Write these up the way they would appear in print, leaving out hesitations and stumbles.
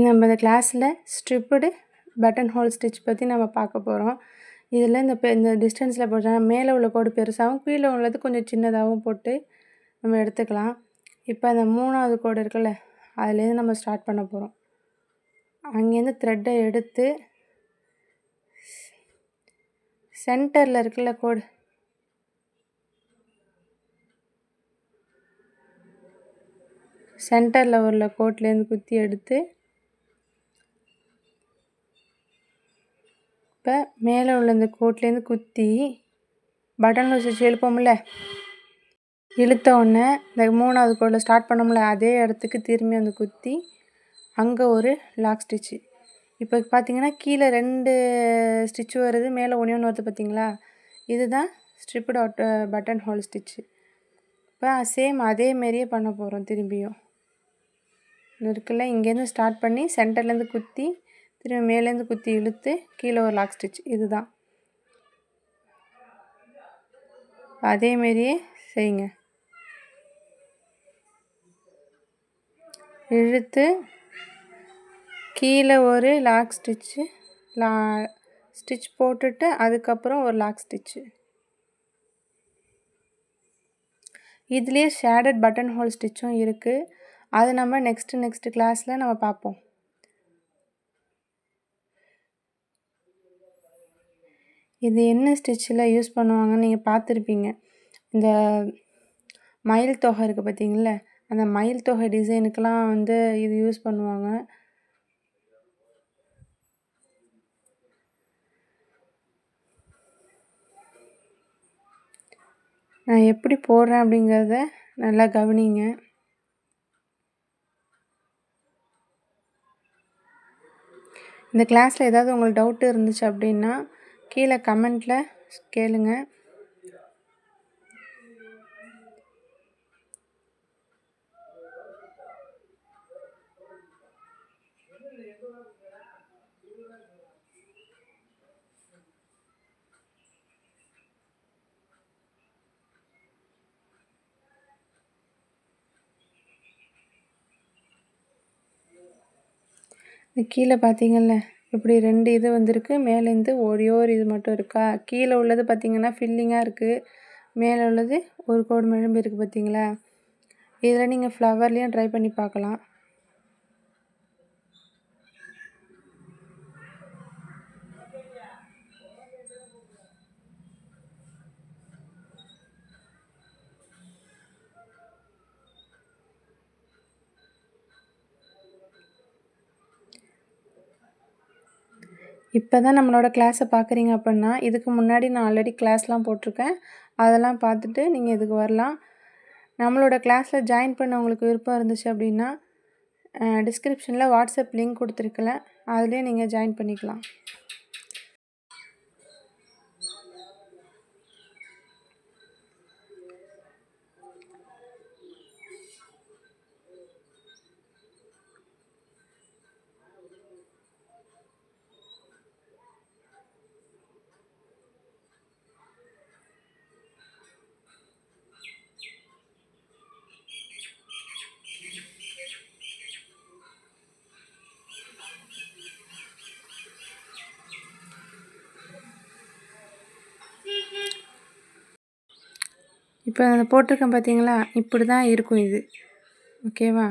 நம்ம இந்த கிளாஸில் ஸ்ட்ரிப்புடு பட்டன் ஹோல் ஸ்டிச் பற்றி நம்ம பார்க்க போகிறோம். இதில் இந்த டிஸ்டன்ஸில் போட்டா மேலே உள்ள கோடு பெருசாகவும் கீழே உள்ளது கொஞ்சம் சின்னதாகவும் போட்டு நம்ம எடுத்துக்கலாம். இப்போ அந்த 3வது கோடு இருக்குல்ல, அதுலேருந்து நம்ம ஸ்டார்ட் பண்ண போகிறோம். அங்கேருந்து த்ரெட்டை எடுத்து சென்டரில் இருக்குல்ல கோடு, சென்டரில் உள்ள கோட்லேருந்து குத்தி எடுத்து இப்போ மேலே உள்ள இந்த கோட்லேருந்து குத்தி பட்டன் ஹோல் ஸ்டிச் இழுப்போம்ல, இழுத்த உடனே இந்த 3வது கோடில் ஸ்டார்ட் பண்ணோம்ல, அதே இடத்துக்கு திரும்பி வந்து குத்தி அங்கே ஒரு லாக் ஸ்டிச்சு. இப்போ பார்த்தீங்கன்னா கீழே 2 ஸ்டிச்சு வருது, மேலே ஒன்று வருது பார்த்தீங்களா, இதுதான் ஸ்ட்ரிப்புடு பட்டன் ஹோல் ஸ்டிச்சு. இப்போ சேம் அதே மாரியே பண்ண போகிறோம். திரும்பியும் இருக்குல்ல, இங்கேருந்து ஸ்டார்ட் பண்ணி சென்டர்லேருந்து குத்தி திரும்பி மேலேருந்து குத்தி இழுத்து கீழே ஒரு லாக் ஸ்டிச். இதுதான் அதே மாரியே செய்யுங்க. இழுத்து கீழே ஒரு லாக் ஸ்டிச்சு, ஸ்டிச் போட்டுட்டு அதுக்கப்புறம் ஒரு லாக் ஸ்டிச்சு. இதுலேயே ஷேடட் பட்டன் ஹோல் ஸ்டிச்சும் இருக்குது. அது நம்ம நெக்ஸ்ட் கிளாஸில் நம்ம பார்ப்போம். இது என்ன ஸ்டிச்சில் யூஸ் பண்ணுவாங்கன்னு நீங்கள் பார்த்துருப்பீங்க. இந்த மயில் தொகை இருக்குது பார்த்தீங்களா, அந்த மயில் தொகை டிசைனுக்கெலாம் இது யூஸ் பண்ணுவாங்க. நான் எப்படி போடுறேன் அப்படிங்கிறத நல்லா கவனிங்க. இந்த கிளாஸில் ஏதாவது உங்களுக்கு டவுட்டு இருந்துச்சு அப்படின்னா கீழே கமெண்ட்டில் கேளுங்க. கீழே பார்த்தீங்கல்ல, இப்படி 2 இது வந்திருக்கு, மேலேருந்து ஒரே ஒரு இது மட்டும் இருக்கா. கீழே உள்ளது பார்த்திங்கன்னா ஃபில்லிங்காக இருக்குது, மேலே உள்ளது ஒரு கோடு மிழம்பு இருக்குது பார்த்தீங்களா. இதில் நீங்கள் ஃப்ளவர்லேயும் ட்ரை பண்ணி பார்க்கலாம். இப்போ தான் நம்மளோட கிளாஸை பார்க்குறீங்க அப்படின்னா இதுக்கு முன்னாடி நான் ஆல்ரெடி கிளாஸ்லாம் போட்டிருக்கேன், அதெல்லாம் பார்த்துட்டு நீங்கள் இதுக்கு வரலாம். நம்மளோட கிளாஸில் ஜாயின் பண்ண உங்களுக்கு விருப்பம் இருந்துச்சு அப்படின்னா டிஸ்கிரிப்ஷனில் வாட்ஸ்அப் லிங்க் கொடுத்துருக்கல, அதுலேயே நீங்கள் ஜாயின் பண்ணிக்கலாம். இப்போ அதை போட்டிருக்கேன் பார்த்தீங்களா, இப்படி தான் இருக்கும் இது. ஓகேவா.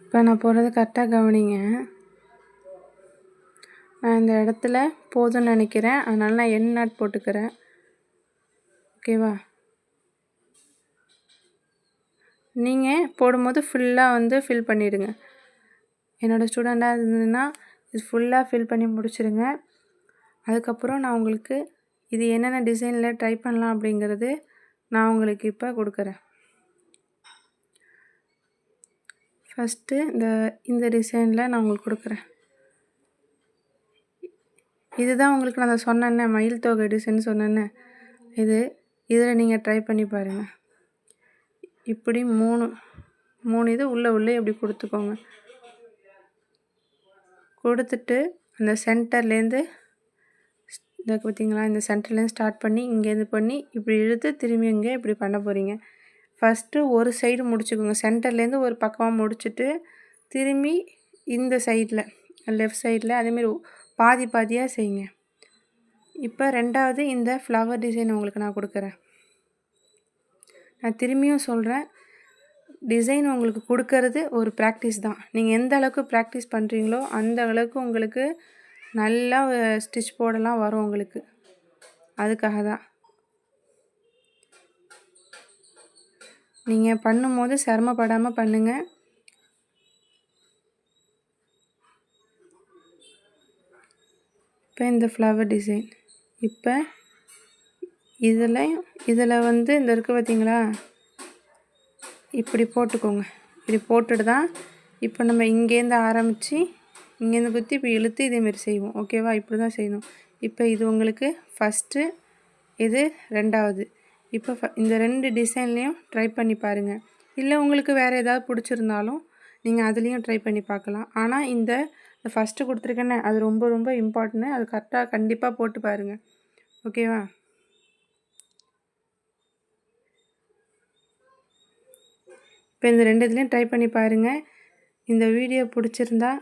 இப்போ நான் போடுறது கரெக்டாக கவனிங்க. நான் இந்த இடத்துல போதும்னு நினைக்கிறேன், அதனால் நான் என் நாட் போட்டுக்கிறேன். ஓகேவா. நீங்கள் போடும்போது ஃபுல்லாக ஃபில் பண்ணிவிடுங்க. என்னோடய ஸ்டூடெண்ட்டாக இருந்ததுன்னா இது ஃபுல்லாக ஃபில் பண்ணி முடிச்சிடுங்க. அதுக்கப்புறம் நான் உங்களுக்கு இது என்னென்ன டிசைனில் ட்ரை பண்ணலாம் அப்படிங்கிறது நான் உங்களுக்கு இப்போ கொடுக்குறேன். ஃபஸ்ட்டு இந்த டிசைனில் நான் உங்களுக்கு கொடுக்குறேன். இதுதான் உங்களுக்கு நான் சொன்னேன்னே மயில் தொகை டிசைன் சொன்னேன்னே, இதில் நீங்கள் ட்ரை பண்ணி பாருங்கள். இப்படி மூணு இது உள்ளே இப்படி கொடுத்துக்கோங்க. கொடுத்துட்டு அந்த சென்டர்லேருந்து பார்த்தீங்களா, இந்த சென்டர்லேருந்து ஸ்டார்ட் பண்ணி இங்கேருந்து பண்ணி இப்படி இழுத்து திரும்பி இங்கே இப்படி பண்ண போகிறீங்க. ஃபஸ்ட்டு ஒரு சைடு முடிச்சுக்கோங்க. சென்டர்லேருந்து ஒரு பக்கமாக முடிச்சுட்டு திரும்பி இந்த சைடில் லெஃப்ட் சைடில் அதேமாரி பாதி பாதியாக செய்யுங்க. இப்போ ரெண்டாவது இந்த ஃப்ளவர் டிசைன் உங்களுக்கு நான் கொடுக்குறேன். நான் திரும்பியும் சொல்கிறேன், டிசைன் உங்களுக்கு கொடுக்கறது ஒரு ப்ராக்டிஸ் தான். நீங்கள் எந்த அளவுக்கு ப்ராக்டிஸ் பண்ணுறீங்களோ அந்த அளவுக்கு உங்களுக்கு நல்லா ஸ்டிச் போடலாம் வரும் உங்களுக்கு. அதுக்காக தான் நீங்கள் பண்ணும்போது சிரமப்படாமல் பண்ணுங்கள். இப்போ இந்த ஃப்ளவர் டிசைன் இப்போ இதில் இந்த இருக்குது பார்த்தீங்களா, இப்படி போட்டுக்கோங்க. இப்படி போட்டுட்டு தான் இப்போ நம்ம இங்கேருந்து ஆரம்பித்து இங்கேருந்து குத்தி இப்போ இழுத்து இதேமாரி செய்வோம். ஓகேவா? இப்படி தான் செய்யணும். இப்போ இது உங்களுக்கு ஃபஸ்ட்டு, இது ரெண்டாவது. இப்போ இந்த 2 டிசைன்லேயும் ட்ரை பண்ணி பாருங்கள். இல்லை உங்களுக்கு வேறு ஏதாவது பிடிச்சிருந்தாலும் நீங்கள் அதுலேயும் ட்ரை பண்ணி பார்க்கலாம். ஆனால் இந்த ஃபஸ்ட்டு கொடுத்துருக்கேன்னே அது ரொம்ப ரொம்ப இம்பார்ட்டன்ட். அது கரெக்டாக கண்டிப்பாக போட்டு பாருங்கள். ஓகேவா? இப்போ இந்த 2 இதுலேயும் ட்ரை பண்ணி பாருங்கள். இந்த வீடியோ பிடிச்சிருந்தா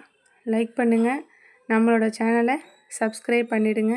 லைக் பண்ணுங்கள். நம்மளோட சேனலை சப்ஸ்கிரைப் பண்ணிவிடுங்க.